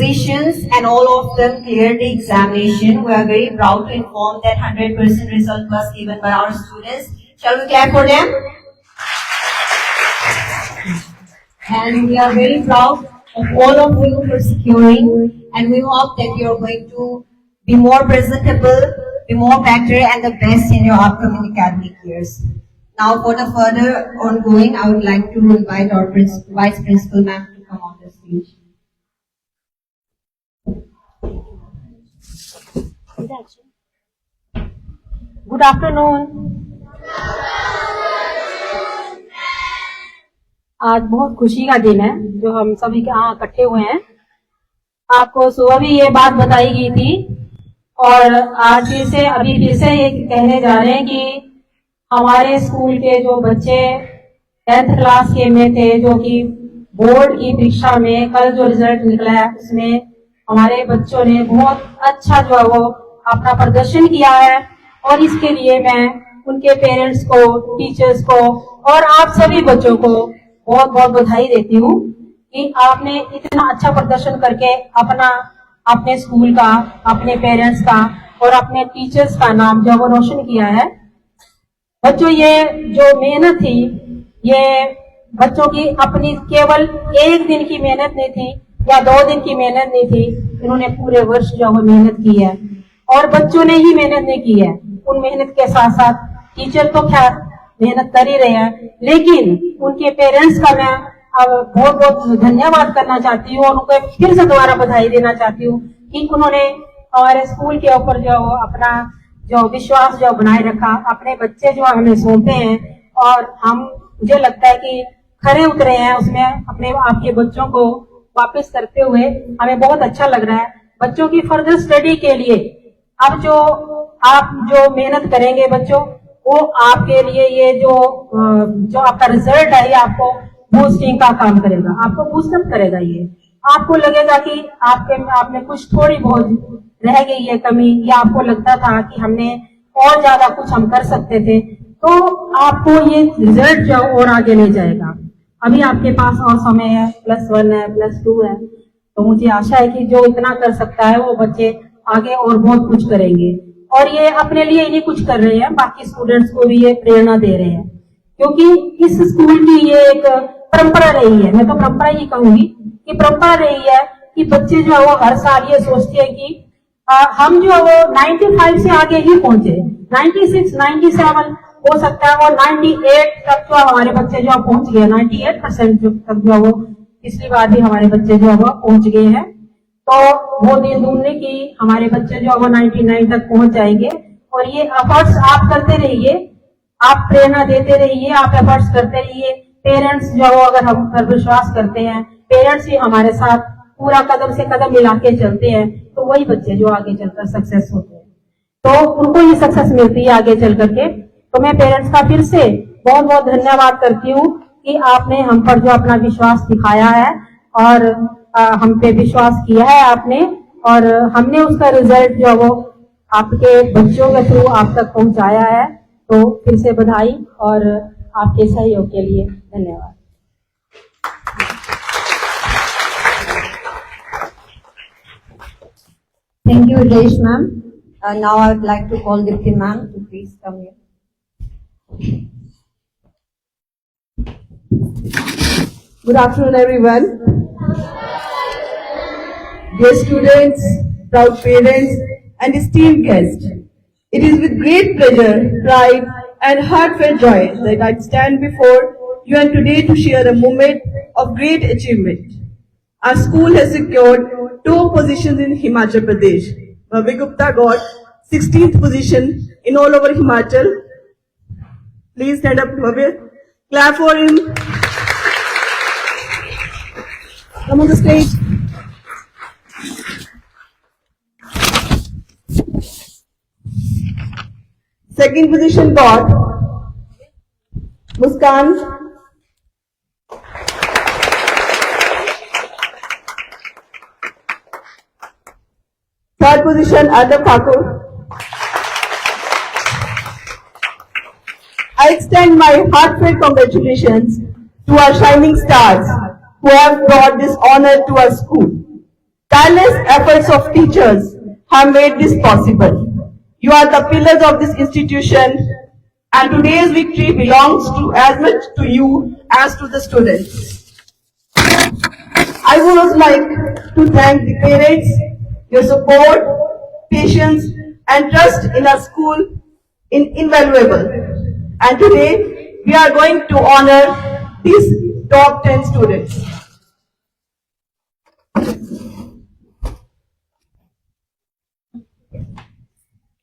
physicians, and all of them cleared the examination. We are very proud to inform that 100% result was given by our students. Shall we clap for them? And we are very proud of all of you for securing, and we hope that you are going to be more presentable, be more better, and the best in your upcoming academic years. Now, for the further ongoing, I would like to invite our Vice Principal Ma'am to come on the stage. Good afternoon. आज बहुत खुशी का दिन है जो हम सभी यहाँ इकट्ठे हुए हैं। आपको सुबह भी ये बात बताई गई थी और आज अभी फिर से ये कहने जा रहे हैं कि हमारे स्कूल के जो बच्चे 10th क्लास के में थे, जो कि बोर्ड की परीक्षा में कल जो रिजल्ट निकला है उसमें हमारे बच्चों ने बहुत अच्छा जो है वो अपना प्रदर्शन किया है, और इसके लिए मैं उनके पेरेंट्स को, टीचर्स को और आप सभी बच्चों को बहुत बहुत बधाई देती हूँ कि आपने इतना अच्छा प्रदर्शन करके अपने स्कूल का, अपने पेरेंट्स का और अपने टीचर्स का नाम जो वो रोशन किया है। बच्चों, ये जो मेहनत थी, ये बच्चों की अपनी केवल एक दिन की मेहनत नहीं थी या 2 दिन की मेहनत नहीं थी, इन्होंने पूरे वर्ष जो वो मेहनत की है। और बच्चों ने ही मेहनत नहीं की है, उन मेहनत के साथ साथ टीचर तो खैर मेहनत कर ही रहे हैं, लेकिन उनके पेरेंट्स का मैं अब बहुत बहुत धन्यवाद करना चाहती हूँ और उनको फिर से दोबारा बधाई देना चाहती हूँ कि उन्होंने हमारे स्कूल के ऊपर जो अपना जो विश्वास जो बनाए रखा, अपने बच्चे जो हमें सौंपे हैं और हम, मुझे लगता है कि खरे उतरे हैं उसमें अपने आपके बच्चों को वापस करते हुए हमें बहुत अच्छा लग रहा है। बच्चों की फर्दर स्टडी के लिए अब जो आप जो मेहनत करेंगे बच्चों, वो आपके लिए ये जो आपका रिजल्ट है ये आपको बूस्टिंग का काम करेगा, आपको बूस्टअप करेगा। ये आपको लगेगा कि आपने कुछ थोड़ी बहुत रह गई है कमी, या आपको लगता था कि हमने और ज्यादा कुछ हम कर सकते थे, तो आपको ये रिजल्ट जो और आगे ले जाएगा। अभी आपके पास और समय है, +1 है, +2 है, तो मुझे आशा है कि जो इतना कर सकता है वो बच्चे आगे और बहुत कुछ करेंगे। और ये अपने लिए नहीं कुछ कर रहे हैं, बाकी स्टूडेंट्स को भी ये प्रेरणा दे रहे हैं, क्योंकि इस स्कूल की ये एक परंपरा रही है। मैं तो परंपरा ही कहूंगी कि परंपरा रही है कि बच्चे जो है वो हर साल ये सोचते हैं कि हम जो है वो 95 से आगे ही पहुंचे, 96, 97 हो सकता है, और 98 तक जो हमारे बच्चे जो पहुंच गए, 98% तक जो वो पिछली बार भी हमारे बच्चे जो वो पहुंच गए हैं। तो वो दिन दूर नहीं कि हमारे बच्चे जो वो 99 तक पहुंच जाएंगे। और ये एफर्ट्स आप करते रहिए, आप प्रेरणा देते रहिए, आप एफर्ट्स करते रहिए। पेरेंट्स जो अगर हम पर विश्वास करते हैं, पेरेंट्स भी हमारे साथ पूरा कदम से कदम मिला के चलते हैं, तो वही बच्चे जो आगे चलकर सक्सेस होते हैं, तो उनको ही सक्सेस मिलती है आगे चल करके। तो मैं पेरेंट्स का फिर से बहुत बहुत धन्यवाद करती हूँ कि आपने हम पर जो अपना विश्वास दिखाया है और हम पे विश्वास किया है आपने, और हमने उसका रिजल्ट जो वो आपके बच्चों के थ्रू आप तक पहुंचाया है। तो फिर से बधाई और आपके सहयोग के लिए धन्यवाद। Thank you, Resh ma'am. Now I would like to call Dipti ma'am to please come here. Good afternoon, everyone. Dear students, proud parents, and esteemed guests, it is with great pleasure, pride, and heartfelt joy that I stand before you and today to share a moment of great achievement. Our school has secured top positions in Himachal Pradesh. Bhavya Gupta got 16th position in all over Himachal. Please stand up, Bhavya. Clap for him. Come on the stage. Second position got Muskan. Third position, Arnav Thakur. I extend my heartfelt congratulations to our shining stars who have brought this honor to our school. Tireless efforts of teachers have made this possible. You are the pillars of this institution, and today's victory belongs to as much to you as to the students. I would also like to thank the parents, your support, patience, and trust in our school is invaluable. And today, we are going to honor these top 10 students.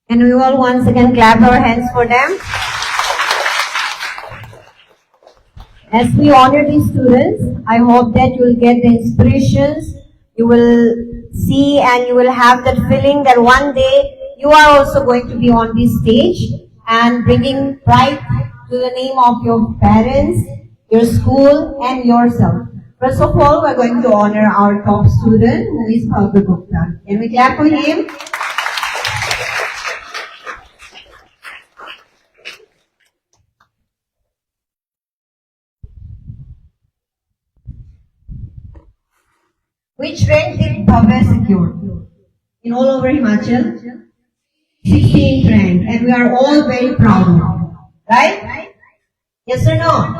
And we all once again clap our hands for them. As we honor these students, I hope that you will get the inspirations, you will see and you will have that feeling that one day you are also going to be on this stage and bringing pride to the name of your parents, your school and yourself. First of all, we are going to honor our top student who is Bhavya Gupta. Can we clap for him? Which rank did Bhavya secure? In all over Himachal? 16th rank, and we are all very proud of it. Right? Yes or no?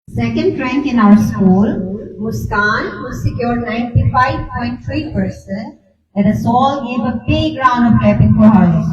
Second rank in our school, Muskan, who secured 95.3%. Let us all give a big round of clapping for her.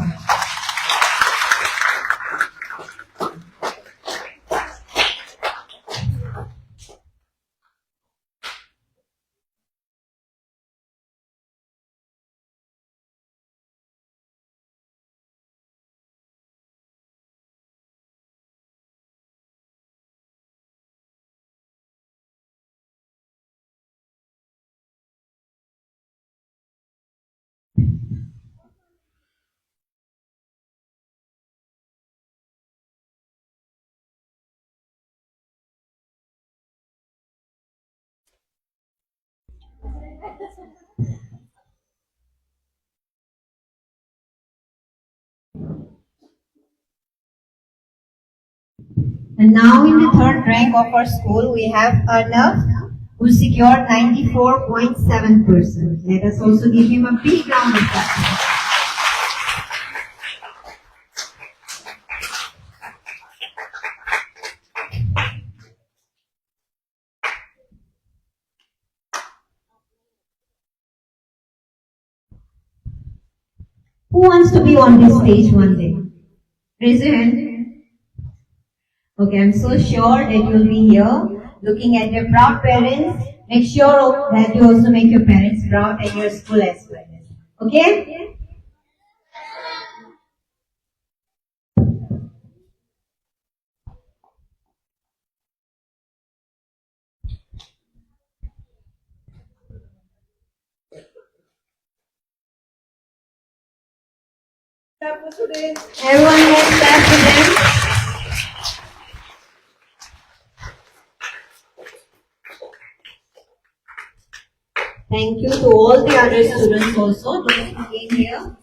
And now in the third rank of our school, we have Arnav, who secured 94.7%. Let us also give him a big round of applause. Who wants to be on this stage one day? Raise your hand. Okay, I'm so sure that you'll be here looking at your proud parents. Make sure that you also make your parents proud and your school as well. Okay? Everyone has clap for them. Thank you to all the other students also those who came here.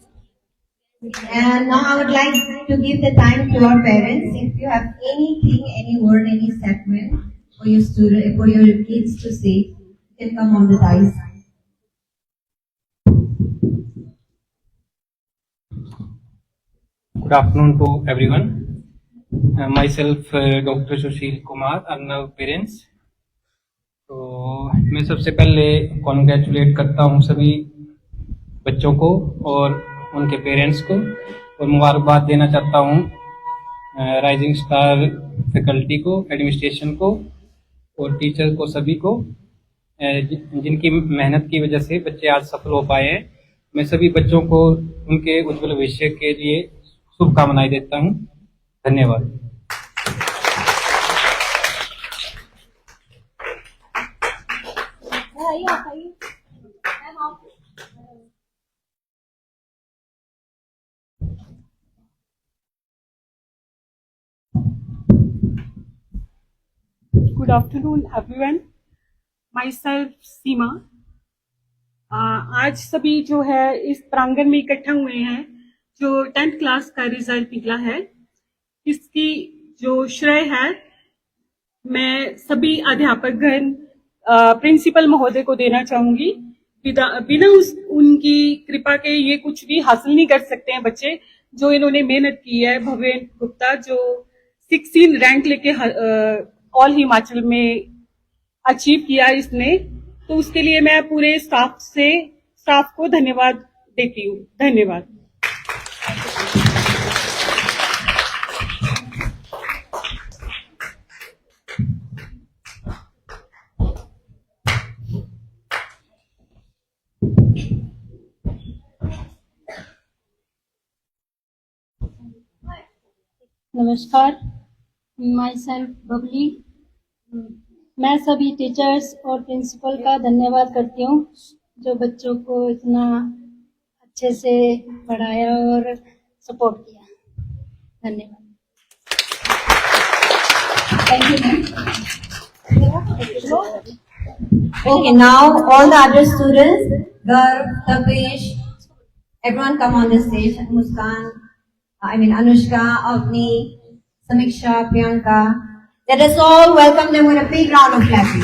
And now I would like to give the time to our parents. If you have anything, any word, any statement for your student, for your kids to say, you can come on the dais. Good afternoon to everyone. Myself, Dr. Sushil Kumar, Arnav parents. तो मैं सबसे पहले congratulate करता हूँ सभी बच्चों को और उनके पेरेंट्स को और मुबारकबाद देना चाहता हूँ राइजिंग स्टार फैकल्टी को, एडमिनिस्ट्रेशन को और टीचर को, सभी को जिनकी मेहनत की वजह से बच्चे आज सफल हो पाए हैं। मैं सभी बच्चों को उनके उज्जवल भविष्य के लिए शुभकामनाएं देता हूँ। धन्यवाद। Good afternoon, everyone. Myself, Seema. आज सभी जो है इस प्रांगण में इकट्ठा हुए हैं, जो 10th क्लास का रिजल्ट निकला है, इसकी जो श्रेय है मैं सभी अध्यापकगण, प्रिंसिपल महोदय को देना चाहूंगी। बिना उनकी कृपा के ये कुछ भी हासिल नहीं कर सकते हैं बच्चे। जो इन्होंने मेहनत की है, भव्य गुप्ता जो 16 रैंक लेके ऑल हिमाचल में अचीव किया इसने, तो उसके लिए मैं पूरे स्टाफ को धन्यवाद देती हूँ। धन्यवाद। नमस्कार, माई सेल्फ बबली। मैं सभी टीचर्स और प्रिंसिपल का धन्यवाद करती हूँ जो बच्चों को इतना अच्छे से पढ़ाया और सपोर्ट किया। धन्यवाद। Thank you, ma'am. Okay, now all the other students, Garv, Tapesh, everyone come on the stage. Muskan, Anushka, Avni, Samiksha, Priyanka. Let us all welcome them with a big round of clapping.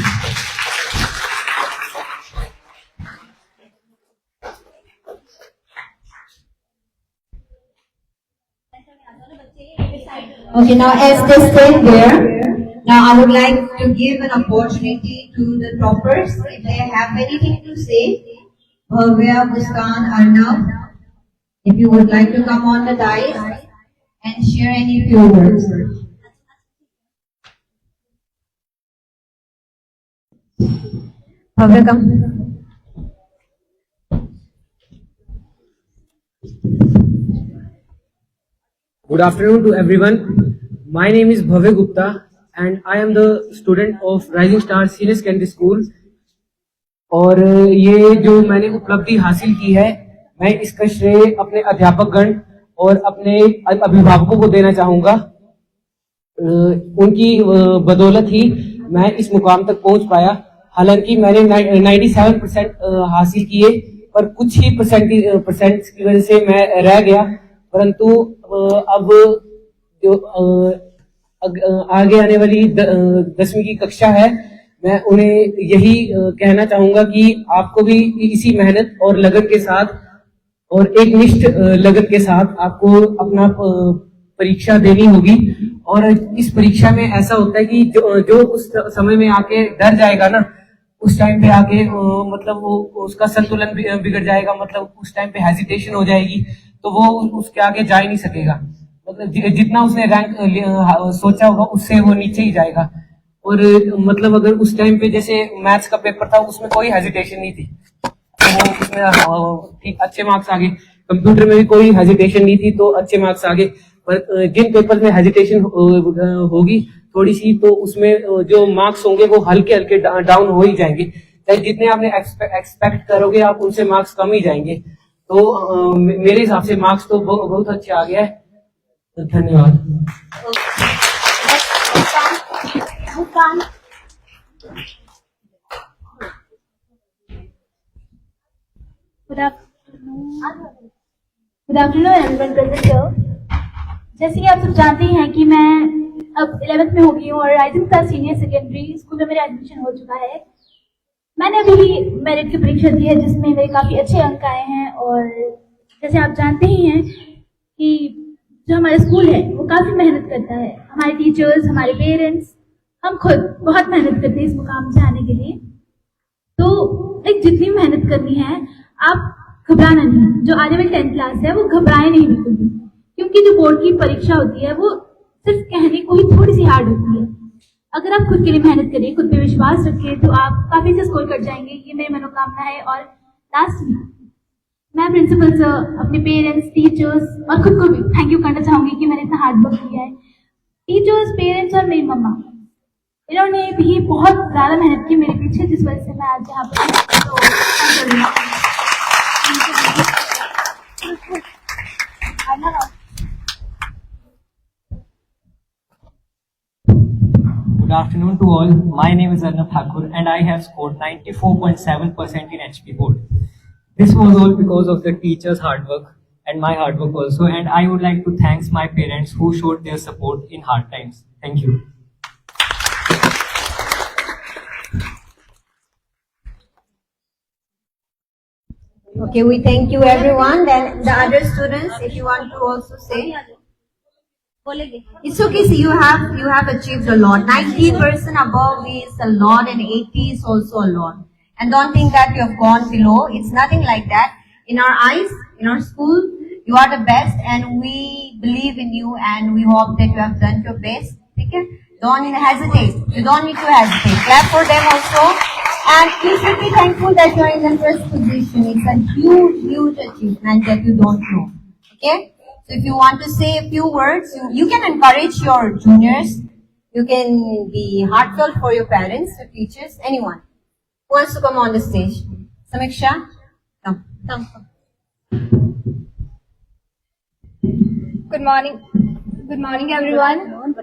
Okay, now as they stand there, now I would like to give an opportunity to the toppers if they have anything to say. Bhavya, Muskan, Arnav, if you would like to come on the dais and share any few words. Bhavya, come. Good afternoon to everyone. My name is Bhavya Gupta and I am the student of Rising Star Senior Secondary School. और ये जो मैंने उपलब्धि हासिल की है, मैं इसका श्रेय अपने अध्यापकगण और अपने अभिभावकों को देना चाहूँगा। उनकी बदौलत ही मैं इस मुकाम तक पहुँच पाया। हालांकि मैंने 97% हासिल किए, पर कुछ ही परसेंट की वजह से मैं रह गया। परंतु अब जो आगे आने वाली 10वीं की कक्षा है, मैं उन्हें यही कहना चाहूंगा कि आपको भी इसी मेहनत और लगन के साथ और एक निष्ठ लगन के साथ आपको अपना परीक्षा देनी होगी। और इस परीक्षा में ऐसा होता है कि जो उस समय में आके डर जाएगा ना, उस टाइम पे आके मतलब वो उसका संतुलन बिगड़ जाएगा, मतलब उस टाइम पे हेजिटेशन हो जाएगी, तो वो उसके आगे जा ही नहीं सकेगा। मतलब जितना उसने रैंक सोचा होगा उससे वो नीचे ही जाएगा। और मतलब अगर उस टाइम पे जैसे मैथ्स का पेपर था, उसमें कोई हेजिटेशन नहीं थी, तो वो उसमें ठीक अच्छे मार्क्स आ गए। कंप्यूटर में भी कोई हेजिटेशन नहीं थी, तो अच्छे मार्क्स आ गए। पर जिन पेपर में हेजिटेशन होगी थोड़ी सी, तो उसमें जो मार्क्स होंगे वो हल्के हल्के डाउन हो ही जाएंगे। चाहे जितने आपने एक्सपेक्ट करोगे आप उनसे मार्क्स कम ही जाएंगे। तो मेरे हिसाब से मार्क्स तो बहुत अच्छे आ गया है। धन्यवाद। Good afternoon everyone present here. जैसे कि आप सब जानते ही हैं कि मैं अब 11th में हो गई हूँ और rising star senior secondary school में मेरा एडमिशन हो चुका है। मैंने अभी मेरिट की परीक्षा दी है जिसमें मेरे काफ़ी अच्छे अंक आए हैं। और जैसे आप जानते ही हैं कि जो हमारा स्कूल है वो काफ़ी मेहनत करता है। हमारे टीचर्स, हमारे पेरेंट्स, हम खुद बहुत मेहनत करते हैं इस मुकाम से आने के लिए। तो एक जितनी मेहनत करनी है, आप घबराना नहीं। जो आने वाली 10th क्लास है वो घबराए नहीं बिल्कुल भी, क्योंकि जो बोर्ड की परीक्षा होती है वो सिर्फ कहने को ही थोड़ी सी हार्ड होती है। अगर आप खुद के लिए मेहनत करें, खुद पे विश्वास रखें, तो आप काफ़ी से स्कोर कर जाएंगे। ये मेरी मनोकामना है। और लास्ट में मैं प्रिंसिपल सर, अपने पेरेंट्स, टीचर्स और खुद को भी थैंक यू करना चाहूँगी कि मैंने इतना हार्ड वर्क किया है। टीचर्स, पेरेंट्स और मेरी मम्मा, इन्होंने भी बहुत ज़्यादा मेहनत की मेरे पीछे, जिस वजह से मैं आज यहाँ पर। Good afternoon to all. My name is Arnab Thakur and I have scored 94.7% in HP board. This was all because of the teachers' hard work and my hard work also, and I would like to thank my parents who showed their support in hard times. Thank you. Okay, we thank you everyone. Then the other students, if you want to also say. It's okay, see you have achieved a lot. 90% above is a lot and 80 is also a lot. And don't think that you have gone below. It's nothing like that. In our eyes, in our school, you are the best and we believe in you and we hope that you have done your best. Okay? Don't hesitate. You don't need to hesitate. Clap for them also. And you should be thankful that you are in the first position. It's a huge, huge achievement that you don't know. Okay? So if you want to say a few words, you can encourage your juniors. You can be heartfelt for your parents, your teachers, anyone who wants to come on the stage. Samiksha, come. Good morning. Good morning, everyone.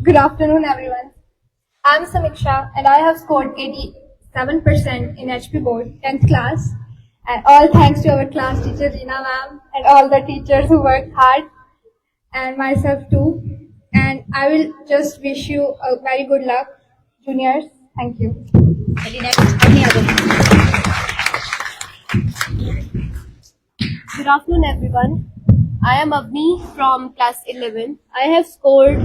Good afternoon, everyone. I'm Samiksha, and I have scored 87% in HP board 10th class. And all thanks to our class teacher Reena ma'am and all the teachers who worked hard, and myself too. And I will just wish you a very good luck, juniors. Thank you. Good afternoon, everyone. I am Avni from class 11. I have scored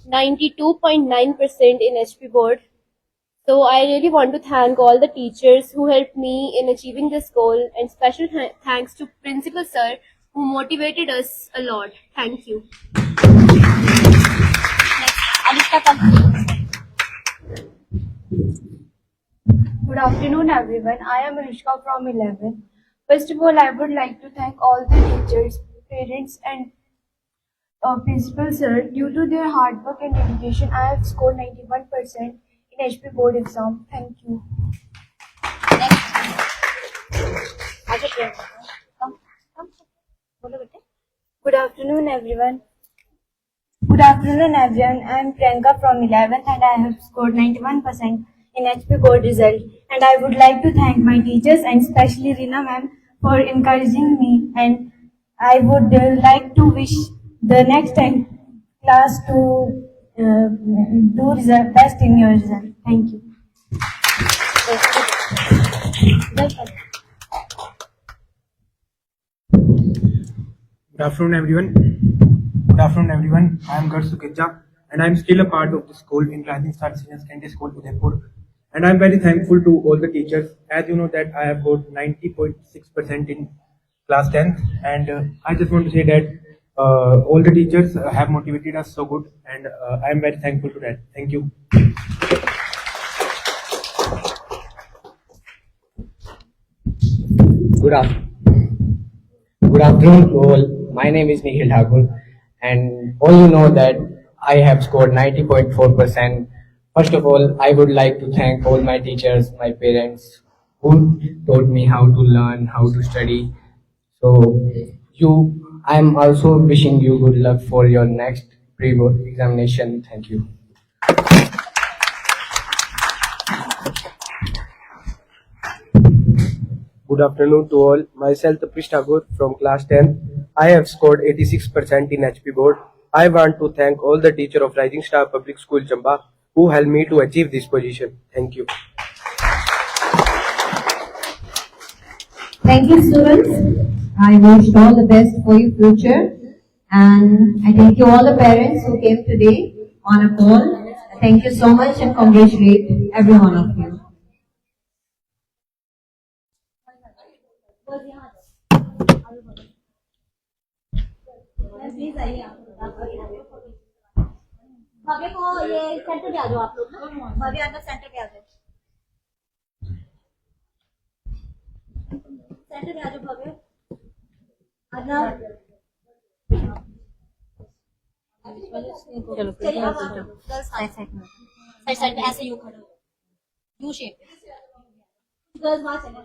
92.9% in HP board. So I really want to thank all the teachers who helped me in achieving this goal, and special thanks to Principal Sir who motivated us a lot. Thank you. Good afternoon, everyone. I am Anushka from 11. First of all, I would like to thank all the teachers, parents, and principal sir. Due to their hard work and dedication, I have scored 91% in HP board exam. Thank you. Good afternoon, everyone. Good afternoon, everyone. I am Priyanka from 11th and I have scored 91% in HP board result. And I would like to thank my teachers and especially Reena ma'am for encouraging me. And I would like to wish the next time class to do result best in your result. Thank you. Good afternoon, everyone. Good afternoon, everyone. I am Garth Sukija, and I am still a part of the school in Rising Star Senior Secondary School, Udaipur. And I am very thankful to all the teachers. As you know that I have got 90.6% in class 10th, and I just want to say that all the teachers have motivated us so good, and I am very thankful to that. Thank you. Good afternoon to all. My name is Nikhil Thakur, and all you know that I have scored 90.4%. First of all, I would like to thank all my teachers, my parents, who taught me how to learn, how to study. So, I am also wishing you good luck for your next pre-board examination. Thank you. Good afternoon to all. Myself, Tapish Thakur from class 10. I have scored 86% in HP board. I want to thank all the teachers of Rising Star Public School, Chamba, who helped me to achieve this position. Thank you. Thank you, students. I wish all the best for your future. And I thank you all the parents who came today on a call. Thank you so much and congratulate every one of you. भव्य को ये centre पे आ जाओ आप लोग ना, भव्य अंदर centre पे आ जाओ, सेंटर पे आ जाओ भव्य अंदर। चलिए आप गर्ल्स साइड साइड में ऐसे यू खड़े हो, यू शेप गर्ल्स वहां चले जाओ।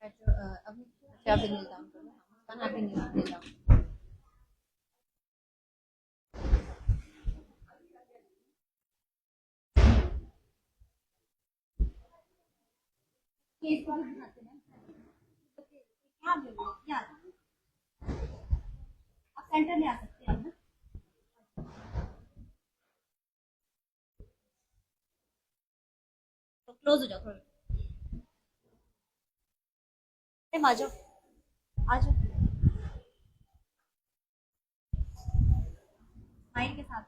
अब क्या बिल डाउन करो। कहाँ पे नहीं जाओ। आप सेंटर में आ सकते हैं ना। तो क्लोज हो जाओ थोड़ा। आ जाओ आ जाओ स्माइल के साथ।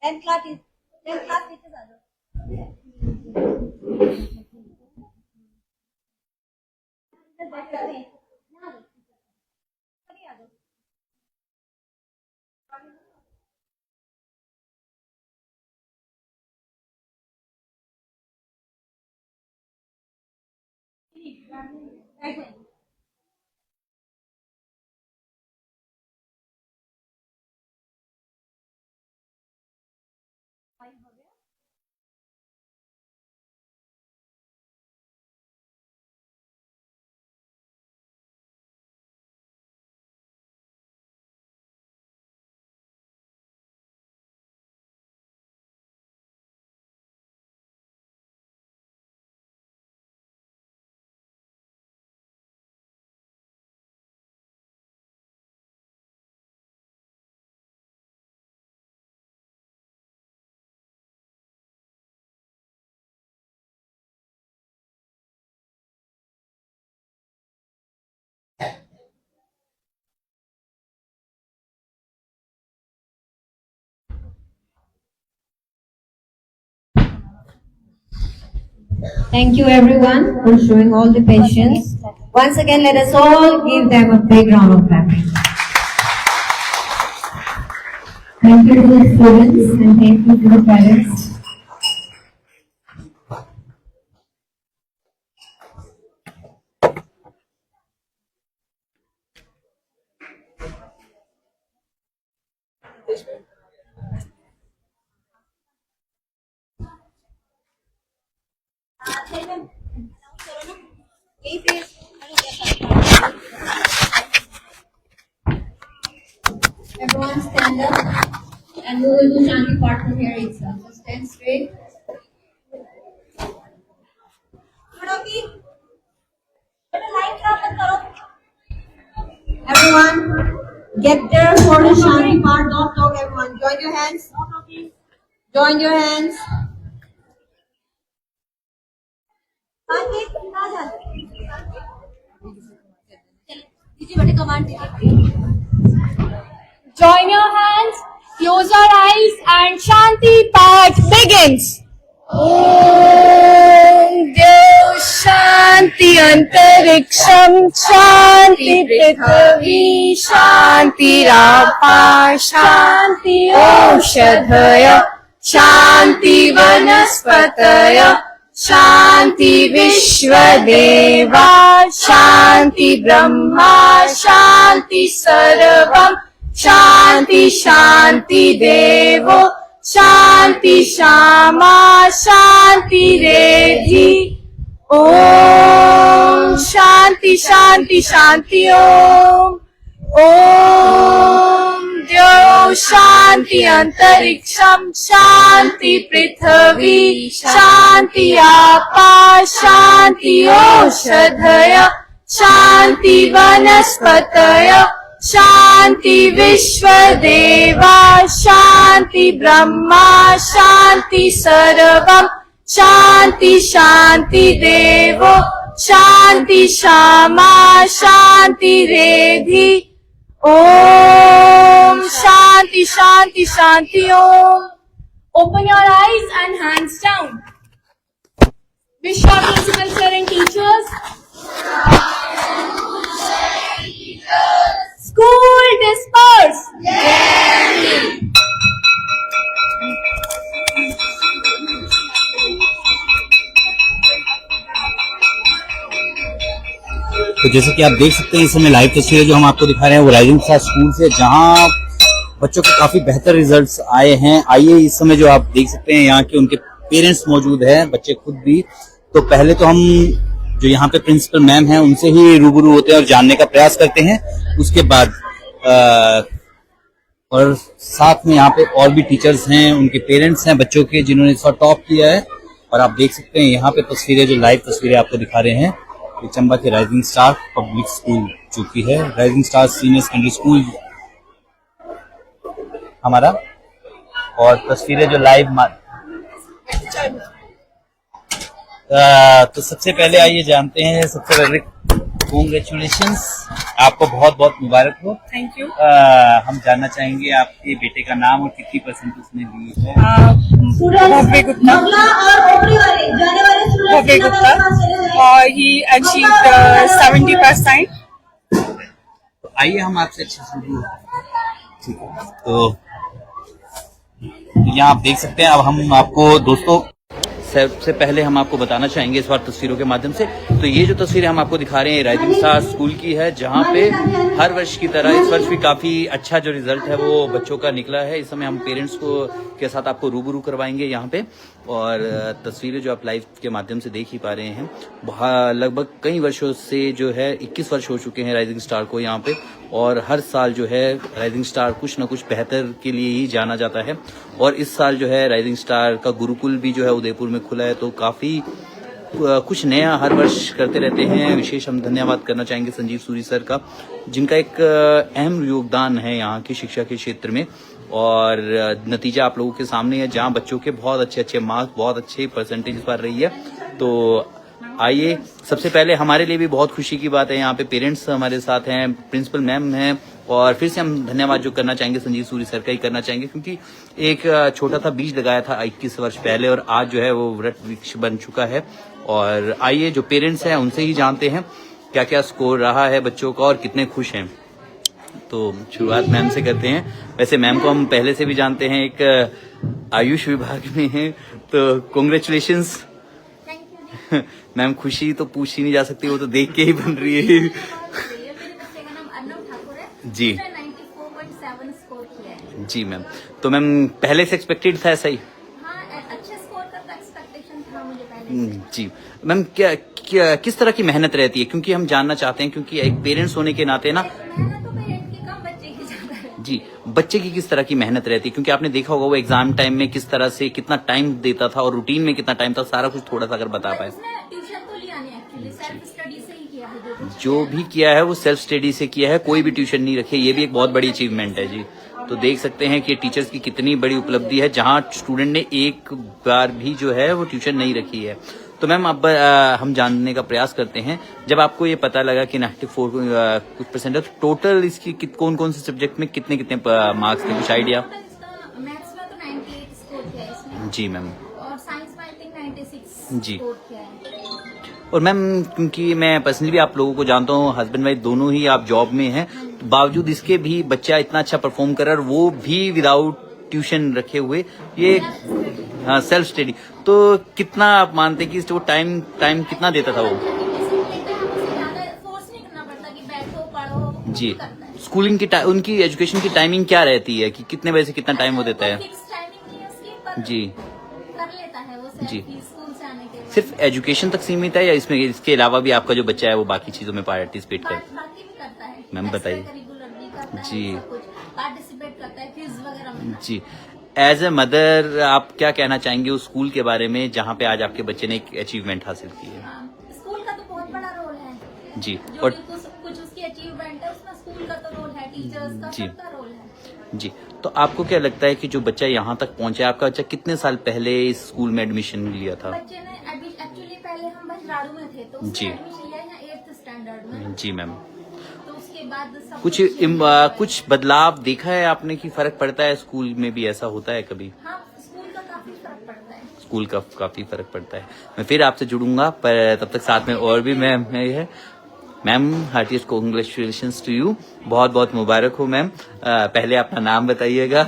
टेंथ क्लास टीचर्स आ जाओ। Thank you everyone for showing all the patience. Once again, let us all give them a big round of applause. Thank you to the students and thank you to the parents. Everyone stand up and we will do Shanti part from here itself. So stand straight. Everyone, get there for the Shanti part. Don't talk, everyone. Join your hands. Join your hands. Join your hands, close your eyes, and Shanti part begins. Om Dev Shanti Antariksham Shanti Prithvi Shanti Rapa Shanti Aushadhaya Shanti Vanaspataya Shanti Vishwadeva Shanti Brahma Shanti Sarvam Shanti Shanti Devo Shanti Shama Shanti Redhi Om Shanti Shanti Shanti Om Om Dev Shanti Antariksham Shanti Prithvi Shanti Apa Shanti Aushadhaya Shanti Vanaspataya Shanti Vishwadeva Shanti Brahma Shanti Sarvam Shanti Shanti Devo Shanti Shama Shanti Redhi Om Shanti Shanti Shanti Om. Open your eyes and hands down. Wish your principal sir and teachers. School dispersed. तो जैसे कि आप देख सकते हैं इस समय live तस्वीरें जो हम आपको दिखा रहे हैं वो राइजिंग स्टार स्कूल से, जहां बच्चों के काफी बेहतर रिजल्ट्स आए हैं। आइए इस समय जो आप देख सकते हैं यहाँ के उनके पेरेंट्स मौजूद हैं, बच्चे खुद भी। तो पहले तो हम जो यहाँ पे प्रिंसिपल मैम हैं उनसे ही रूबरू होते हैं और जानने का प्रयास करते हैं। उसके बाद और साथ में यहाँ पे और भी टीचर्स हैं, उनके पेरेंट्स हैं बच्चों के, जिन्होंने इस बार टॉप किया है। और आप देख सकते हैं यहाँ पे तस्वीरें, जो लाइव तस्वीरें आपको दिखा रहे हैं, ये चंबा के राइजिंग स्टार पब्लिक स्कूल जो की है, rising star senior secondary school हमारा। और तस्वीरें जो लाइव तो सबसे पहले आइए जानते हैं, सबसे पहले कॉन्ग्रेचुलेशंस, आपको बहुत बहुत मुबारक हो। Thank you. हम जानना चाहेंगे आपके बेटे का नाम और कितनी परसेंट उसने ली है। भव्य गुप्ता, भव्य गुप्ता, और ही अचीव्ड 70%। तो आइए हम आपसे अच्छे से ठीक है। तो यहाँ आप देख सकते हैं, अब हम आपको दोस्तों सबसे पहले हम आपको बताना चाहेंगे इस बार तस्वीरों के माध्यम से। तो ये जो तस्वीरें हम आपको दिखा रहे हैं राइजिंग स्टार स्कूल की है, जहाँ पे हर वर्ष की तरह इस वर्ष भी काफी अच्छा जो रिजल्ट है वो बच्चों का निकला है। इस समय हम पेरेंट्स को के साथ आपको रूबरू करवाएंगे यहाँ पे। और तस्वीरें जो आप लाइव के माध्यम से देख ही पा रहे हैं, लगभग कई वर्षों से जो है 21 वर्ष हो चुके हैं राइजिंग स्टार को यहाँ पे। और हर साल जो है राइजिंग स्टार कुछ न कुछ बेहतर के लिए ही जाना जाता है। और इस साल जो है राइजिंग स्टार का गुरुकुल भी जो है उदयपुर में खुला है, तो काफी कुछ नया हर वर्ष करते रहते हैं। विशेष हम धन्यवाद करना चाहेंगे संजीव सूरी सर का, जिनका एक अहम योगदान है यहाँ की शिक्षा के क्षेत्र में। और नतीजा आप लोगों के सामने है, जहाँ बच्चों के बहुत अच्छे अच्छे मार्क्स, बहुत अच्छे परसेंटेज पर रही है। तो आइए, सबसे पहले हमारे लिए भी बहुत खुशी की बात है, यहाँ पे पेरेंट्स हमारे साथ हैं, प्रिंसिपल मैम हैं। और फिर से हम धन्यवाद जो करना चाहेंगे संजीव सूरी सर का ही करना चाहेंगे, क्योंकि एक छोटा सा बीज लगाया था 21 वर्ष पहले और आज जो है वो वृक्ष वृक्ष बन चुका है। और आइए जो पेरेंट्स हैं उनसे ही जानते हैं क्या क्या स्कोर रहा है बच्चों का और कितने खुश हैं। तो शुरुआत मैम से करते हैं। वैसे मैम को हम पहले से भी जानते हैं, एक आयुष विभाग में है, तो कॉन्ग्रेचुलेशंस मैम। खुशी तो पूछी नहीं जा सकती, वो तो देख के ही बन रही है। जी 94.7 स्कोर किया है। जी मैम, तो मैम पहले से एक्सपेक्टेड था ऐसा ही? हाँ, अच्छे स्कोर का एक्सपेक्टेशन था मुझे पहले से। जी मैम, क्या किस तरह की मेहनत रहती है, क्योंकि हम जानना चाहते हैं, क्योंकि एक पेरेंट्स होने के नाते ना। मेहनत तो पेरेंट की कम, बच्चे की ज्यादा है। जी, बच्चे की किस तरह की मेहनत रहती है, क्योंकि आपने देखा होगा वो एग्जाम टाइम में किस तरह से कितना टाइम देता था और रूटीन में कितना टाइम था, सारा कुछ थोड़ा सा अगर बता पाए। ट्यूशन तो लिया नहीं, एक्चुअली सेल्फ स्टडी से ही किया है। जो भी किया है वो सेल्फ स्टडी से किया है, कोई भी ट्यूशन नहीं रखी है। ये भी एक बहुत बड़ी अचीवमेंट है जी। तो देख सकते हैं कि टीचर्स की कितनी बड़ी उपलब्धि है, जहां स्टूडेंट ने एक बार भी जो है वो ट्यूशन नहीं रखी है। तो मैम अब हम जानने का प्रयास करते हैं, जब आपको ये पता लगा कि 94 कुछ परसेंट है, तो टोटल इसकी कौन कौन से सब्जेक्ट में कितने कितने मार्क्स थे, कुछ आइडिया? मैथ्स में तो 98 स्कोर किया है इसने। जी मैम। और साइंस में आई थिंक 96 जी। स्कोर किया है। और मैम, क्योंकि मैं पर्सनली भी आप लोगों को जानता हूँ, हस्बैंड वाइफ दोनों ही आप जॉब में हैं, तो बावजूद इसके भी बच्चा इतना अच्छा परफॉर्म कर रहा है, वो भी विदाउट ट्यूशन रखे हुए, ये हाँ सेल्फ स्टडी। तो कितना आप मानते हैं कि वो टाइम कितना देता था वो? फोर्स नहीं करना पड़ता कि बैठो पढ़ो। जी, स्कूलिंग की उनकी एजुकेशन की टाइमिंग क्या रहती है, कि कितने बजे से कितना टाइम वो देता है? फिक्स टाइमिंग नहीं है उसकी, पर जी कर लेता है वो जी। स्कूल से आने के बाद। सिर्फ एजुकेशन तक सीमित है या इसमें इसके अलावा भी आपका जो बच्चा है वो बाकी चीजों में पार्टिसिपेट करता है? बाकी भी करता है मैम बताइए। जी पार्टिसिपेट करता है क्विज वगैरह में। जी, एज ए मदर आप क्या कहना चाहेंगे उस स्कूल के बारे में जहाँ पे आज आपके बच्चे ने एक अचीवमेंट हासिल की है? स्कूल का तो बहुत बड़ा रोल है जी। जो और कुछ उसकी अचीवमेंट है उसमें स्कूल का तो रोल है, टीचर्स का, जी। सबका रोल है। जी, तो आपको क्या लगता है कि जो बच्चा यहाँ तक पहुँचा, आपका बच्चा कितने साल पहले इस स्कूल में एडमिशन लिया था? बच्चे ने अभी एक्चुअली पहले हम बजराड़ू में थे, तो जी। एडमिशन लिया है 8th स्टैंडर्ड में। जी मैम, तो उसके बाद सब कुछ बदलाव देखा है आपने कि फर्क पड़ता है स्कूल में भी, ऐसा होता है कभी? हाँ, स्कूल का काफी फर्क पड़ता है। स्कूल का काफी फर्क पड़ता है। मैं फिर आपसे जुड़ूंगा, पर तब तक साथ में और भी मैम है। Ma'am, heartiest congratulations to you, बहुत बहुत मुबारक हो मैम। पहले अपना नाम बताइएगा।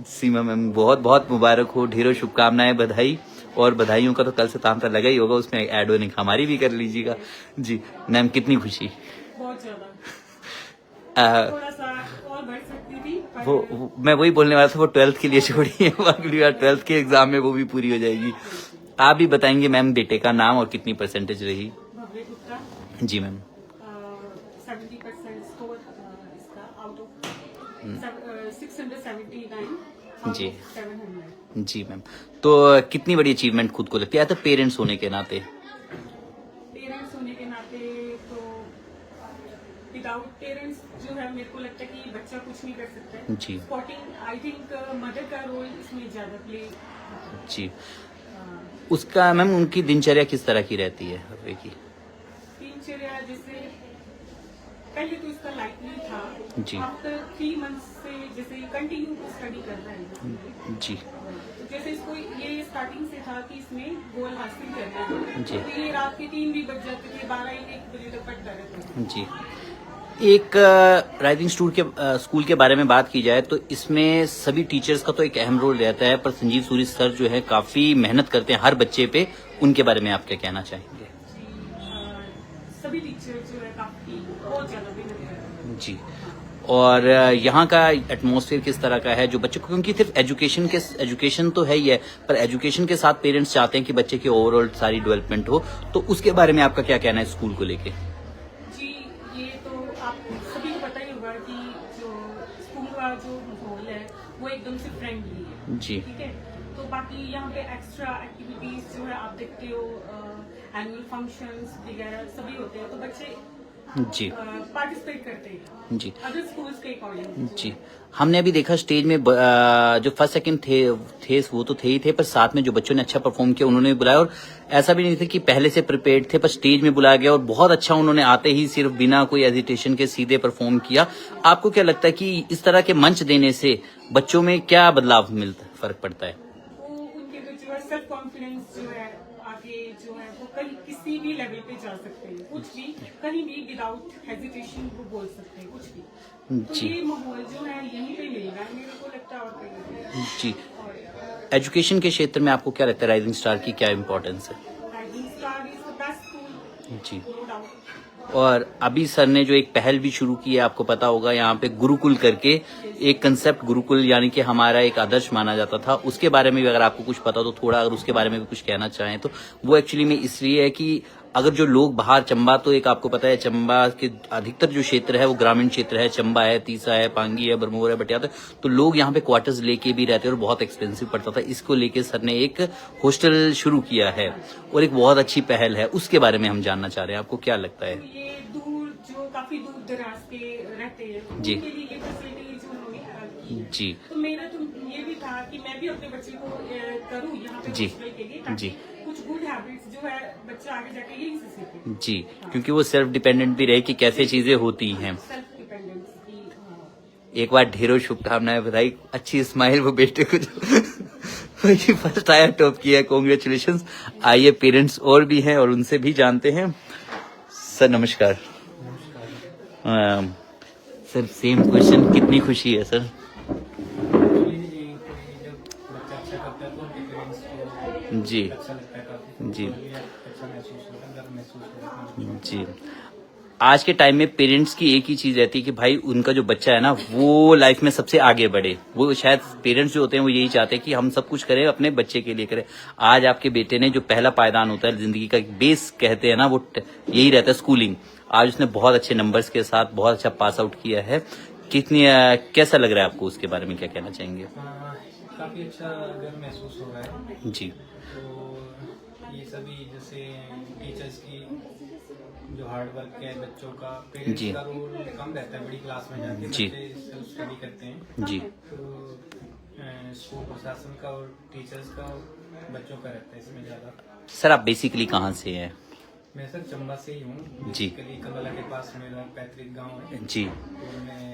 सीमा मैम, बहुत बहुत मुबारक हो, ढेरों शुभकामनाएं, बधाई। और बधाइयों का तो कल से तांता लगा ही होगा, उसमें ऐड होने का हमारी भी कर लीजिएगा। जी मैम, कितनी खुशी। बहुत ज्यादा, थोड़ा सा और बढ़ सकती थी पर वो मैं वही बोलने वाला था, वो 12th के लिए छोड़िए, अगली बार 12th के एग्जाम में वो भी पूरी हो जाएगी। आप भी बताएंगे मैम बेटे का नाम और कितनी परसेंटेज रही। भव्य गुप्ता, जी मैम। 70% स्कोर इसका आउट ऑफ 679 जी 700। जी मैम, तो कितनी बड़ी अचीवमेंट खुद को लगती है तो पेरेंट्स होने के नाते? पेरेंट्स होने के नाते तो विदाउट पेरेंट्स जो है मेरे को लगता है कि बच्चा कुछ नहीं कर सकता है। जी। सपोर्टिंग आई थिंक मदर का रोल इसमें ज्यादा प्ले। जी, उसका मैम उनकी दिनचर्या किस तरह की रहती है हवे की? दिनचर्या जैसे पहले तो इसका लाइफ नहीं था जी। आफ्टर 3 मंथ्स से जैसे कंटिन्यू स्टडी कर रहा है। जी। तो जैसे इसको ये स्टार्टिंग से था कि इसमें गोल हासिल करना है, जी। तो ये रात के 3 भी बज जाते थे, 12-1 बजे तक पढ़ता रहता था। जी, एक राइजिंग स्कूल के बारे में बात की जाए तो इसमें सभी टीचर्स का तो एक अहम रोल रहता है, पर संजीव सूरी सर जो है काफी मेहनत करते हैं हर बच्चे पे, उनके बारे में आप क्या कहना चाहेंगे? सभी टीचर जो है काफी बहुत ज्यादा मेहनत कर रहे हैं। जी, और यहाँ का एटमॉस्फेयर किस तरह का है जो बच्चे को, क्योंकि सिर्फ एजुकेशन तो है ही है, पर एजुकेशन के साथ पेरेंट्स चाहते हैं कि बच्चे की ओवरऑल सारी डेवलपमेंट हो, तो उसके बारे में आपका क्या कहना है स्कूल को लेके? जी, ये तो आप सभी को पता ही होगा कि जो स्कूल का जो माहौल है वो एकदम से फ्रेंडली है। जी। ठीक है, तो बाकी यहाँ पे एक्स्ट्रा एक्टिविटीज जो है आप देखते हो, एनुअल फंक्शंस वगैरह सभी होते हैं, तो बच्चे जी पार्टिसिपेट करते हैं जी अदर स्कूल्स के अकॉर्डिंग। जी, हमने अभी देखा स्टेज में जो फर्स्ट सेकंड थे वो तो थे ही थे, पर साथ में जो बच्चों ने अच्छा परफॉर्म किया उन्होंने भी बुलाया, और ऐसा भी नहीं था कि पहले से प्रिपेयर्ड थे, पर स्टेज में बुलाया गया और बहुत अच्छा उन्होंने आते ही सिर्फ बिना कोई एजिटेशन के सीधे परफॉर्म किया। आपको क्या लगता है कि इस तरह के मंच देने से बच्चों में क्या बदलाव मिलता, फर्क पड़ता है? वो उनके जो है सेल्फ कॉन्फिडेंस जो है आगे जो है वो कहीं किसी भी लेवल पे जा सकते हैं, कुछ भी कहीं भी विदाउट हेजिटेशन वो बोल सकते हैं कुछ भी। तो जी। ये माहौल जो है यहीं पे मिलेगा मेरे को लगता है और कहीं। जी, एजुकेशन के क्षेत्र में आपको क्या लगता है राइजिंग स्टार की क्या इम्पोर्टेंस है? Rising star is the best school. जी, नो डाउट। और अभी सर ने जो एक पहल भी शुरू की है, आपको पता होगा, यहाँ पे गुरुकुल करके एक कंसेप्ट, गुरुकुल यानी कि हमारा एक आदर्श माना जाता था, उसके बारे में भी अगर आपको कुछ पता हो तो थोड़ा अगर उसके बारे में भी कुछ कहना चाहें तो। वो एक्चुअली में इसलिए है कि अगर जो लोग बाहर, चंबा तो एक आपको पता है, चंबा के अधिकतर जो क्षेत्र है वो ग्रामीण क्षेत्र है, चंबा है, तीसा है, पांगी है, बरमोर है, बटियात है, तो लोग यहाँ पे क्वार्टर्स लेके भी रहते हैं और बहुत एक्सपेंसिव पड़ता था। इसको लेके सर ने एक हॉस्टल शुरू किया है और एक बहुत अच्छी पहल है, उसके बारे में हम जानना चाह रहे हैं, आपको क्या लगता है? ये दूर जो काफी दूर दराज के रहते हैं जी। उनके लिए ये फैसिलिटी जो उन्होंने की है। जी। तो मेरा तो ये भी था कि मैं भी अपने बच्चे को करूँ यहाँ पे जी। हॉस्टल के लिए, ताकि जी। कुछ गुड हैबिट्स जो है बच्चा आगे जाके यहीं से सीखे। जी, क्योंकि वो सेल्फ डिपेंडेंट भी रहे कि कैसे चीजें होती हैं। सेल्फ डिपेंडेंस की। हाँ। एक बार ढेरों शुभकामनाएं बधाई, अच्छी स्माइल वो बेटे को जो फर्स्ट आया टॉप किया, कॉन्ग्रेचुलेशंस। आइए पेरेंट्स और भी हैं और उनसे भी जानते हैं। सर नमस्कार। सर सेम क्वेश्चन, कितनी खुशी है सर? जी जी जी, आज के टाइम में पेरेंट्स की एक ही चीज रहती है कि भाई उनका जो बच्चा है ना वो लाइफ में सबसे आगे बढ़े। वो शायद पेरेंट्स जो होते हैं वो यही चाहते हैं कि हम सब कुछ करें अपने बच्चे के लिए करें। आज आपके बेटे ने जो पहला पायदान होता है जिंदगी का, बेस कहते हैं ना, वो यही रहता है स्कूलिंग। आज उसने बहुत अच्छे नंबर्स के साथ बहुत अच्छा पास आउट किया है। कैसा लग रहा है आपको, उसके बारे में क्या कहना चाहेंगे? काफी अच्छा अगर महसूस हो रहा है जी। तो ये सभी जैसे टीचर्स की जो हार्ड वर्क है, बच्चों का, पेरेंट्स जी। का रोल कम रहता है बड़ी क्लास में जाके, जी। बच्चे सेल्फ स्टडी करते हैं। जी। तो स्कूल प्रशासन का और टीचर्स का और बच्चों का रहता है इसमें ज्यादा। सर आप बेसिकली कहाँ से हैं? मैं सर चंबा से ही हूँ। जी। बेसिकली कमला के पास मेरा पैतृक गांव है। जी। और मैं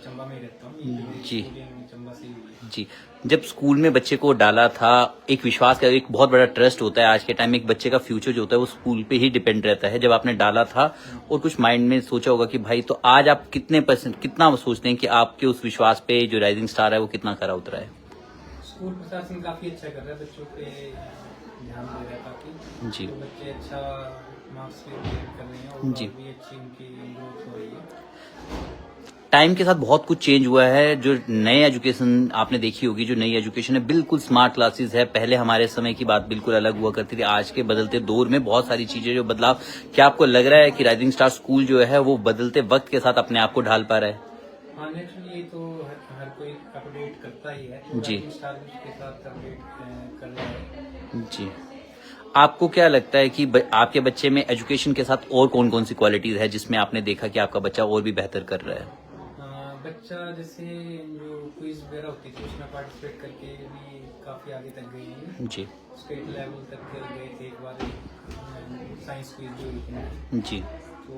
चंबा में ही रहता हूँ। जी। चंबा से ही हुई है। जी, जब स्कूल में बच्चे को डाला था, एक विश्वास का एक बहुत बड़ा ट्रस्ट होता है। आज के टाइम में एक बच्चे का फ्यूचर जो होता है वो स्कूल पे ही डिपेंड रहता है। जब आपने डाला था और कुछ माइंड में सोचा होगा कि भाई, तो आज आप कितना सोचते हैं कि आपके उस विश्वास पे जो राइजिंग स्टार है वो कितना खरा उतरा है? स्कूल प्रशासन काफी अच्छा कर रहा है बच्चों पे ध्यान दे रहा है काफ़ी। जी। तो बच्चे अच्छा मार्क्स भी गेन कर रहे हैं और जी। भी अच्छी उनकी ग्रोथ हो रही है। टाइम के साथ बहुत कुछ चेंज हुआ है। जो नए एजुकेशन आपने देखी होगी, जो नई एजुकेशन है बिल्कुल स्मार्ट क्लासेस है। पहले हमारे समय की बात बिल्कुल अलग हुआ करती थी। आज के बदलते दौर में बहुत सारी चीजें जो बदलाव, क्या आपको लग रहा है कि राइजिंग स्टार स्कूल जो है वो बदलते वक्त के साथ अपने आप को ढाल पा रहा है? हाँ, नेचुरली ये तो हर कोई अपडेट करता ही है। तो जी। राइजिंग स्टार भी उसके साथ अपडेट कर रहा है। जी। आपको क्या लगता है कि आपके बच्चे में एजुकेशन के साथ और कौन कौन सी क्वालिटीज है जिसमें आपने देखा कि आपका बच्चा और भी बेहतर कर रहा है? बच्चा जैसे जो क्विज वगैरह होती थी उसमें पार्टिसिपेट करके भी काफ़ी आगे तक गए हैं। जी। स्टेट लेवल तक गए थे एक बार, साइंस क्विज जो हुई थी। जी। तो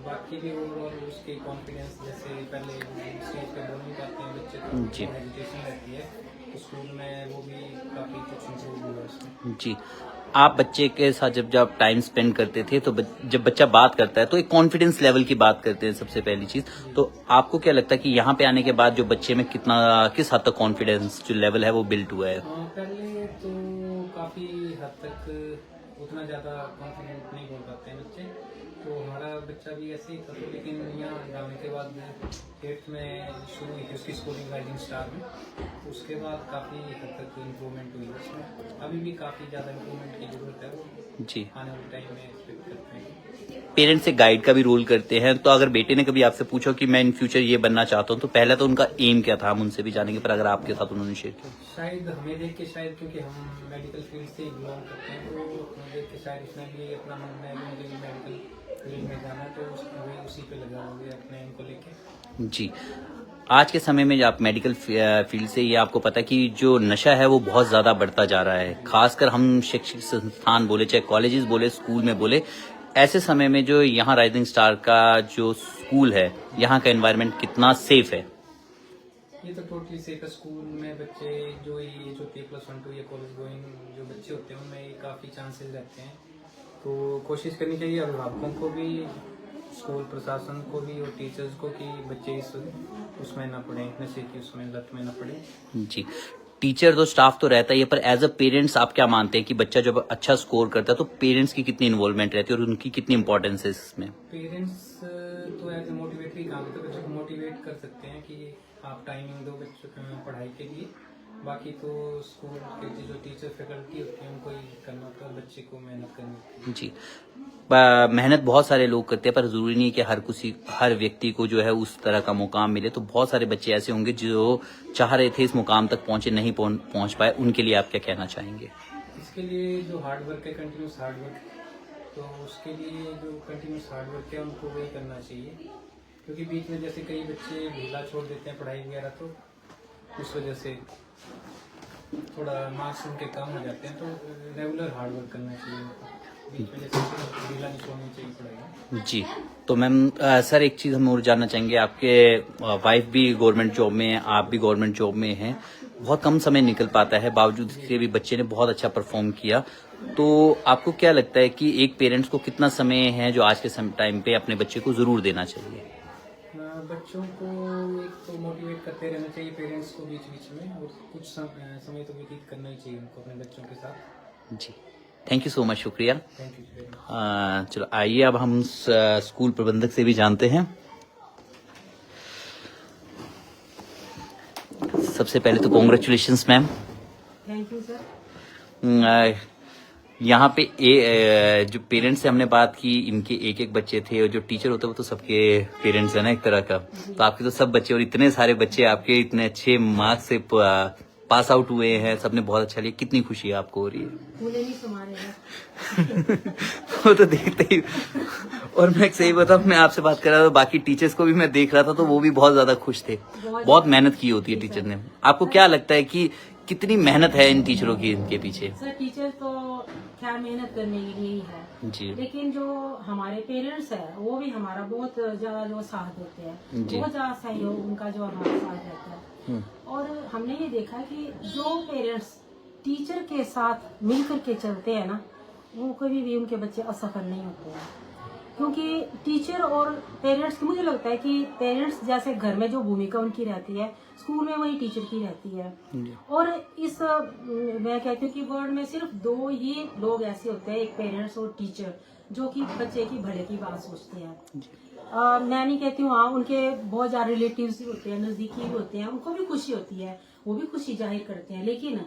बाकी भी ओवरऑल उसके कॉन्फिडेंस, जैसे पहले स्टेज पे बोल नहीं पाते हैं बच्चे तो जी। हेजिटेशन रहती है, तो स्कूल में वो भी काफ़ी कुछ इम्प्रूव हुआ उसमें। जी। आप बच्चे के साथ जब टाइम स्पेंड करते थे तो जब बच्चा बात करता है तो एक कॉन्फिडेंस लेवल की बात करते हैं सबसे पहली चीज। तो आपको क्या लगता है कि यहाँ पे आने के बाद जो बच्चे में किस हद तक कॉन्फिडेंस जो लेवल है वो बिल्ड हुआ है? पहले तो काफ़ी हद तक उतना ज़्यादा कॉन्फिडेंट नहीं बोल पाते हैं बच्चे, तो हमारा बच्चा भी ऐसे ही था। तो लेकिन यहाँ जाने के बाद 8th में शुरू हुई थी उसकी स्कूलिंग राइजिंग स्टार में, तो उसके बाद काफ़ी हद तक इम्प्रूवमेंट हुई उसमें। अभी भी काफ़ी ज़्यादा इम्प्रूवमेंट की ज़रूरत है, वो जी। आने वाले टाइम में एक्सपेक्ट करते हैं। पेरेंट्स से गाइड का भी रोल करते हैं, तो अगर बेटे ने कभी आपसे पूछा कि मैं इन फ्यूचर ये बनना चाहता हूँ, तो पहला तो उनका एम क्या था, हम उनसे भी जानेंगे, पर अगर आपके साथ उन्होंने शेयर किया? शायद हमें देख के, शायद क्योंकि हम मेडिकल फील्ड से ही बिलोंग करते हैं, तो हमें देख के शायद इसने भी अपना मन है कि मुझे मेडिकल फील्ड में जाना है, तो उसी पे लगा हुआ है अपने एम को लेके। जी। आज के समय में आप मेडिकल फील्ड से, ये आपको पता है कि जो नशा है वो बहुत ज्यादा बढ़ता जा रहा है, खासकर हम शैक्षिक संस्थान बोले, चाहे कॉलेजेस बोले, स्कूल में बोले, ऐसे समय में जो यहाँ राइजिंग स्टार का जो स्कूल है, यहाँ का एनवायरनमेंट कितना सेफ है? ये तो टोटली सेफ है। स्कूल में बच्चे जो ये जो +1 2 या कॉलेज गोइंग जो बच्चे होते हैं उनमें काफ़ी चांसेस रहते हैं, तो कोशिश करनी चाहिए अभिभावकों को भी, स्कूल प्रशासन को भी और टीचर्स को कि बच्चे उसमें ना पड़े, नशे की उसमें लत में ना पड़े। जी। टीचर तो स्टाफ तो रहता ही है, पर एज अ पेरेंट्स आप क्या मानते हैं कि बच्चा जब अच्छा स्कोर करता है तो पेरेंट्स की कितनी इन्वॉल्वमेंट रहती है और उनकी कितनी इंपॉर्टेंस है इसमें? पेरेंट्स तो एज ए मोटिवेट भी काम करते हैं, बच्चों को मोटिवेट कर सकते हैं कि आप टाइमिंग दो बच्चों को पढ़ाई के लिए। बाकी तो स्कूल के जो टीचर फैकल्टी होती है उनको ही करना होता है, बच्चे को मेहनत करनी होती है। जी। मेहनत बहुत सारे लोग करते हैं, पर जरूरी नहीं कि हर व्यक्ति को जो है उस तरह का मुकाम मिले। तो बहुत सारे बच्चे ऐसे होंगे जो चाह रहे थे इस मुकाम तक पहुंचे, नहीं पहुंच पाए, उनके लिए आप क्या कहना चाहेंगे? इसके लिए जो हार्ड वर्क है, कंटिन्यूस हार्ड वर्क, तो उसके लिए जो कंटिन्यूस हार्ड वर्क है उनको वही करना चाहिए, क्योंकि बीच में जैसे कई बच्चे ढीला छोड़ देते हैं पढ़ाई वगैरह, तो उस वजह से थोड़ा मार्क्स उनके कम हो जाते हैं। तो रेगुलर हार्ड वर्क करना चाहिए उनको, बीच में जैसे ढीला नहीं छोड़नी चाहिए पढ़ाई। जी। तो मैम सर एक चीज़ हम और जानना चाहेंगे, आपके वाइफ भी गवर्नमेंट जॉब में हैं, आप भी गवर्नमेंट जॉब में हैं, बहुत कम समय निकल पाता है, बावजूद इसके भी बच्चे ने बहुत अच्छा परफॉर्म किया। तो आपको क्या लगता है कि एक पेरेंट्स को कितना समय है जो आज के टाइम पे अपने बच्चे को जरूर देना चाहिए? बच्चों को एक तो मोटिवेट करते रहना चाहिए पेरेंट्स को बीच बीच में, और कुछ समय तो व्यतीत करना ही चाहिए उनको अपने बच्चों के साथ। जी। थैंक यू सो मच, शुक्रिया। Thank you. चलो आइए अब हम स्कूल प्रबंधक से भी जानते हैं। सबसे पहले तो congratulations ma'am. Thank you sir. यहाँ पे जो पेरेंट्स से हमने बात की, इनके एक एक बच्चे थे, और जो टीचर होते हैं वो तो सबके पेरेंट्स है ना एक तरह का, तो आपके तो सब बच्चे, और इतने सारे बच्चे आपके इतने अच्छे मार्क्स से पास आउट हुए हैं, सबने बहुत अच्छा लिया, कितनी खुशी आपको हो रही है? मुझे नहीं समारेगा। वो तो देखते ही, और मैं सही बताऊं, मैं आपसे बात कर रहा था, बाकी टीचर्स को भी मैं देख रहा था तो वो भी बहुत ज्यादा खुश थे, बहुत मेहनत की होती है टीचर ने। आपको क्या लगता है कि कितनी मेहनत है इन टीचरों की इनके पीछे? सर टीचर तो क्या मेहनत करने के लिए ही है जी। लेकिन जो हमारे पेरेंट्स है वो भी हमारा बहुत ज्यादा जो साथ देते हैं, बहुत ज्यादा सहयोग उनका जो हमारे साथ रहता है। और हमने ये देखा कि जो पेरेंट्स टीचर के साथ मिल करके चलते हैं ना, वो कभी भी उनके बच्चे असफल नहीं होते हैं। क्योंकि टीचर और पेरेंट्स की, मुझे लगता है कि पेरेंट्स जैसे घर में जो भूमिका उनकी रहती है, स्कूल में वही टीचर की रहती है। और इस मैं कहती हूँ कि वर्ल्ड में सिर्फ दो ही लोग ऐसे होते हैं, एक पेरेंट्स और टीचर, जो कि बच्चे की भले की बात सोचते हैं। मैं नहीं कहती हूँ, हाँ उनके बहुत ज्यादा रिलेटिव्स भी होते हैं, नजदीकी भी होते हैं, उनको भी खुशी होती है, वो भी खुशी जाहिर करते हैं, लेकिन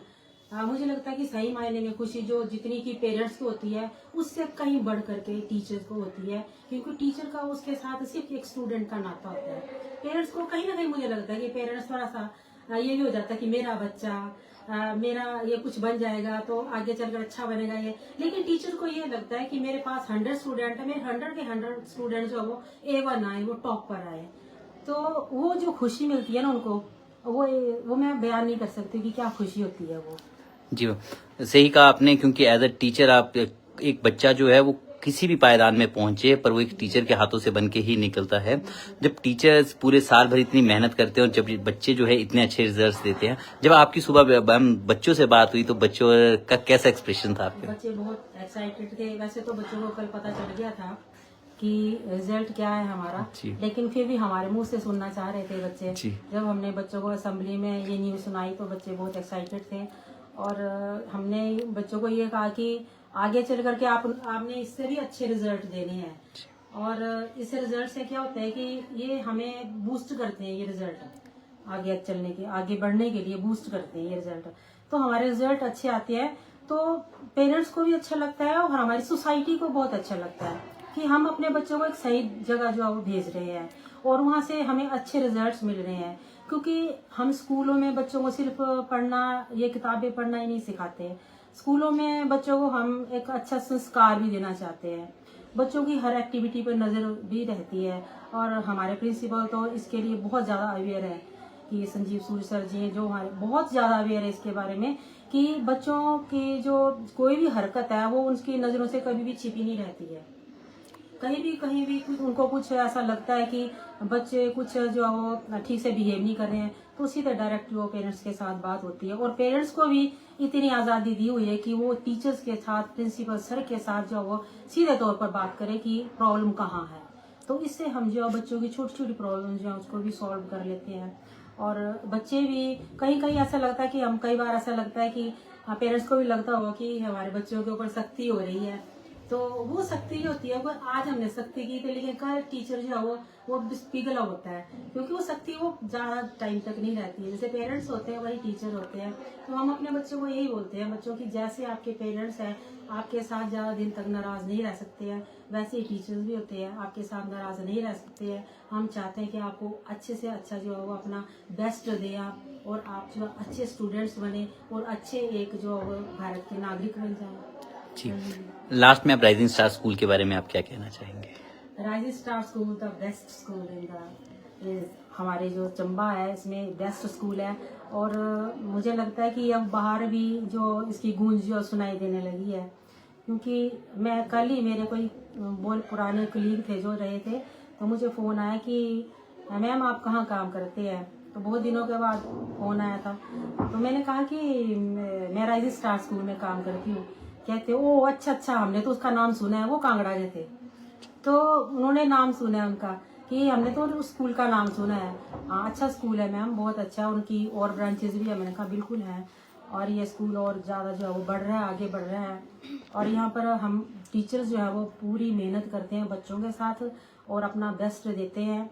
मुझे लगता है कि सही मायने में खुशी जो जितनी की पेरेंट्स को होती है उससे कहीं बढ़ करके टीचर को होती है, क्योंकि टीचर का उसके साथ सिर्फ एक स्टूडेंट का नाता होता है। पेरेंट्स को कहीं ना कहीं मुझे लगता है कि पेरेंट्स थोड़ा सा ये भी हो जाता है कि मेरा बच्चा मेरा ये कुछ बन जाएगा तो आगे चलकर अच्छा बनेगा ये, लेकिन टीचर को ये लगता है कि मेरे पास 100 स्टूडेंट है, मेरे 100 के 100 स्टूडेंट जो है वो A1 आए, वो टॉप पर आए, तो वो जो खुशी मिलती है ना उनको, वो मैं बयान नहीं कर सकती कि क्या खुशी होती है वो। जी सही कहा आपने, क्योंकि एज अ टीचर आप एक बच्चा जो है वो किसी भी पायदान में पहुंचे पर वो एक टीचर के हाथों से बन के ही निकलता है। जब टीचर्स पूरे साल भर इतनी मेहनत करते हैं और जब बच्चे जो है इतने अच्छे रिजल्ट्स देते हैं, जब आपकी सुबह बच्चों से बात हुई तो बच्चों का कैसा एक्सप्रेशन था आपके? बच्चे बहुत एक्साइटेड थे। वैसे तो बच्चों को कल पता चल गया था कि रिजल्ट क्या है हमारा, लेकिन फिर भी हमारे मुंह से सुनना चाह रहे थे बच्चे। जब हमने बच्चों को असेंबली में ये न्यूज सुनाई तो बच्चे बहुत एक्साइटेड थे, और हमने बच्चों को ये कहा कि आगे चल करके आपने इससे भी अच्छे रिजल्ट देने हैं, और इस रिजल्ट से क्या होता है कि ये हमें बूस्ट करते हैं, ये रिजल्ट आगे चलने के, आगे बढ़ने के लिए बूस्ट करते हैं ये रिजल्ट। तो हमारे रिजल्ट अच्छे आते हैं तो पेरेंट्स को भी अच्छा लगता है और हमारी सोसाइटी को बहुत अच्छा लगता है कि हम अपने बच्चों को एक सही जगह जो है वो भेज रहे हैं और वहाँ से हमें अच्छे रिजल्ट्स मिल रहे हैं। क्योंकि हम स्कूलों में बच्चों को सिर्फ पढ़ना, ये किताबें पढ़ना ही नहीं सिखाते, स्कूलों में बच्चों को हम एक अच्छा संस्कार भी देना चाहते हैं। बच्चों की हर एक्टिविटी पर नज़र भी रहती है, और हमारे प्रिंसिपल तो इसके लिए बहुत ज़्यादा अवेयर है कि संजीव सूर्य सर जी जो हमारे बहुत ज़्यादा अवेयर है इसके बारे में कि बच्चों की जो कोई भी हरकत है वो उनकी नज़रों से कभी भी छिपी नहीं रहती है। कहीं भी उनको कुछ ऐसा लगता है कि बच्चे कुछ जो वो ठीक से बिहेव नहीं कर रहे हैं तो सीधे डायरेक्ट वो पेरेंट्स के साथ बात होती है, और पेरेंट्स को भी इतनी आज़ादी दी हुई है कि वो टीचर्स के साथ, प्रिंसिपल सर के साथ जो वो सीधे तौर पर बात करें कि प्रॉब्लम कहाँ है। तो इससे हम जो बच्चों की छोटी छोटी प्रॉब्लम जो है उसको भी सॉल्व कर लेते हैं, और बच्चे भी कहीं ऐसा लगता है कि हम कई बार ऐसा लगता है कि पेरेंट्स को भी लगता होगा कि हमारे बच्चों के ऊपर सख्ती हो रही है, तो वो सख्ती होती है। अगर आज हमने सख्ती की थी लेकिन कल टीचर जो है वो पिघला होता है, क्योंकि वो सख्ती वो ज्यादा टाइम तक नहीं रहती है। जैसे पेरेंट्स होते हैं वही टीचर होते हैं, तो हम अपने बच्चों को यही बोलते हैं बच्चों की जैसे आपके पेरेंट्स हैं आपके साथ ज्यादा दिन तक नाराज नहीं रह सकते हैं, वैसे ही टीचर्स भी होते हैं आपके साथ नाराज नहीं रह सकते हैं। हम चाहते हैं कि आपको अच्छे से अच्छा जो है वो अपना बेस्ट दे आप, और आप जो अच्छे स्टूडेंट्स बने और अच्छे एक जो भारत के नागरिक बन जाए। जी, लास्ट में आप राइजिंग स्टार स्कूल के बारे में आप क्या कहना चाहेंगे? Rising star school the best school in the हमारे जो चंबा है इसमें बेस्ट स्कूल है, और मुझे लगता है कि अब बाहर भी जो इसकी गूंज जो सुनाई देने लगी है, क्योंकि मैं कल ही मेरे कोई पुराने कलीग थे जो रहे थे तो मुझे फ़ोन आया कि मैम आप कहाँ काम करते हैं, तो बहुत दिनों के बाद फ़ोन आया था। तो मैंने कहा कि मैं राइजिंग स्टार स्कूल में काम करती हूँ। कहते ओ अच्छा हमने तो उसका नाम सुना है, वो कांगड़ा के थे, तो उन्होंने नाम सुना है उनका कि हमने तो उस स्कूल का नाम सुना है। हाँ अच्छा स्कूल है मैम, बहुत अच्छा, उनकी और ब्रांचेस भी है। मैंने कहा बिल्कुल है, और ये स्कूल और ज़्यादा जो है वो बढ़ रहा है, आगे बढ़ रहा है, और यहाँ पर हम टीचर्स जो है वो पूरी मेहनत करते हैं बच्चों के साथ और अपना बेस्ट देते हैं।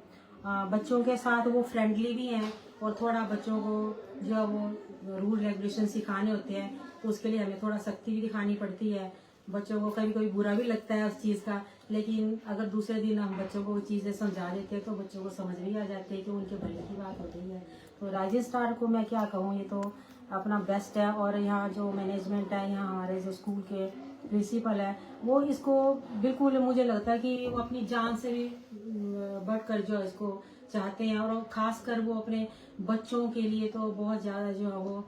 बच्चों के साथ वो फ्रेंडली भी हैं, और थोड़ा बच्चों को जो है वो रूल रेगुलेशन सिखाने होते हैं, तो उसके लिए हमें थोड़ा सख्ती भी दिखानी पड़ती है। बच्चों को कभी बुरा भी लगता है उस चीज़ का, लेकिन अगर दूसरे दिन हम बच्चों को वो चीज़ें समझा देते हैं तो बच्चों को समझ भी आ जाती है कि उनके भले की बात हो रही है। तो राइजिंग स्टार को मैं क्या कहूँ, ये तो अपना बेस्ट है, और यहाँ जो मैनेजमेंट है, यहाँ हमारे जो स्कूल के प्रिंसिपल है, वो इसको बिल्कुल मुझे लगता है कि वो अपनी जान से भी बढ़कर जो इसको चाहते हैं, और खासकर वो अपने बच्चों के लिए तो बहुत ज़्यादा जो है वो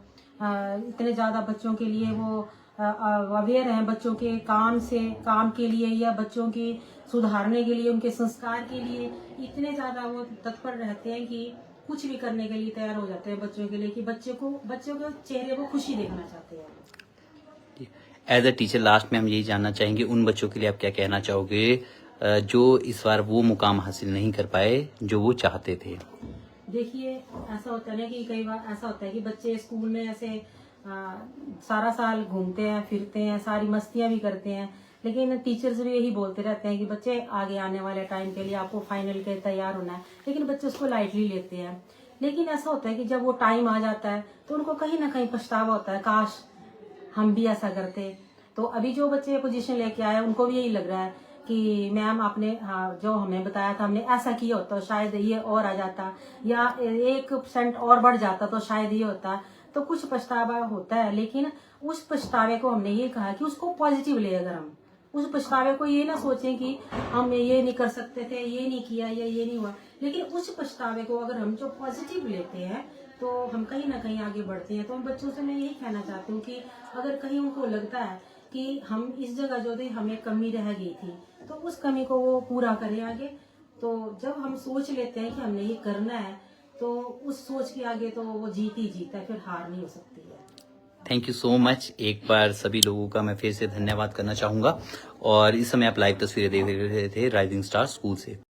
इतने ज़्यादा बच्चों के लिए वो अवेयर हैं, बच्चों के काम के लिए या बच्चों की सुधारने के लिए, उनके संस्कार के लिए इतने ज़्यादा वो तत्पर रहते हैं कि कुछ भी करने के लिए तैयार हो जाते हैं बच्चों के लिए, कि बच्चों के चेहरे को खुशी देखना चाहते हैं। एज अ टीचर लास्ट में हम यही जानना चाहेंगे उन बच्चों के लिए आप क्या कहना चाहोगे जो इस बार वो मुकाम हासिल नहीं कर पाए जो वो चाहते थे? देखिए, ऐसा होता है ना कि कई बार ऐसा होता है कि बच्चे स्कूल में ऐसे सारा साल घूमते हैं, फिरते हैं, सारी मस्तियां भी करते हैं, लेकिन टीचर्स भी यही बोलते रहते हैं कि बच्चे आगे आने वाले टाइम के लिए आपको फाइनल के तैयार होना है, लेकिन बच्चे उसको लाइटली लेते हैं। लेकिन ऐसा होता है कि जब वो टाइम आ जाता है तो उनको कहीं ना कहीं पछतावा होता है, काश हम भी ऐसा करते। तो अभी जो बच्चे पोजीशन लेके आए उनको भी यही लग रहा है कि मैम आपने जो हमें बताया था हमने ऐसा किया होता तो शायद ये और आ जाता, या 1% और बढ़ जाता तो शायद ये होता। तो कुछ पछतावा होता है, लेकिन उस पछतावे को हमने ये कहा कि उसको पॉजिटिव ले। अगर हम उस पछतावे को ये ना सोचें कि हम ये नहीं कर सकते थे, ये नहीं किया या ये नहीं हुआ, लेकिन उस पछतावे को अगर हम जो पॉजिटिव लेते हैं तो हम कहीं ना कहीं आगे बढ़ते हैं। तो उन बच्चों से मैं यही कहना चाहती हूँ कि अगर कहीं उनको लगता है कि हम इस जगह जो थी हमें कमी रह गई थी, तो उस कमी को वो पूरा करें आगे। तो जब हम सोच लेते हैं कि हमने ये करना है, तो उस सोच के आगे तो वो जीत ही जीता है, फिर हार नहीं हो सकती है। Thank you so much. एक बार सभी लोगों का मैं फिर से धन्यवाद करना चाहूंगा। और इस समय आप लाइव तस्वीरें देख रहे थे राइजिंग स्टार स्कूल से।